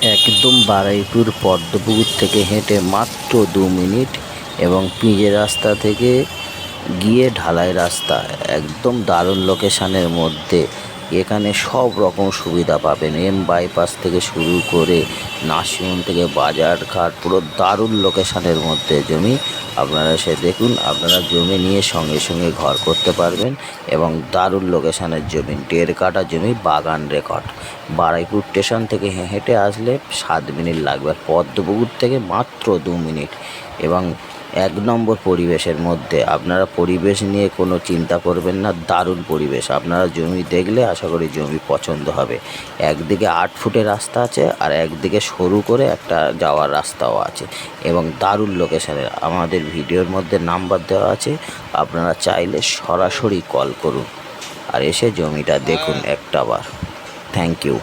একদম বারুইপুর পদ্মপুকুর থেকে হেঁটে মাত্র 2 মিনিট এবং পিচের রাস্তা থেকে গিয়ে ঢালাই রাস্তা, একদম দারুণ লোকেশানের মধ্যে। এখানে সব রকম সুবিধা পাবেন, বাইপাস থেকে শুরু করে নার্সিংহোম থেকে বাজারঘাট, পুরো দারুণ লোকেশানের মধ্যে জমি। আপনারা এসে দেখুন, আপনারা জমি নিয়ে সঙ্গে সঙ্গে ঘর করতে পারবেন এবং দারুণ লোকেশানের জমি, 1.5 কাঠা জমি, বাগান রেকর্ড। বারুইপুর স্টেশন থেকে হেঁটে আসলে 7 মিনিট লাগবে, আর পদ্মপুকুর থেকে মাত্র 2 মিনিট এবং 1 নম্বর পরিবেশের মধ্যে। আপনারা পরিবেশ নিয়ে কোনো চিন্তা করবেন না, দারুণ পরিবেশ। আপনারা জমি দেখলে আশা করি জমি পছন্দ হবে। একদিকে 8 ফুটের রাস্তা আছে আর একদিকে সরু করে একটা যাওয়ার রাস্তাও আছে এবং দারুণ লোকেশানের। আমাদের ভিডিওর মধ্যে নাম্বার দেওয়া আছে, আপনারা চাইলে সরাসরি কল করুন আর এসে জমিটা দেখুন একটাবার। Thank you.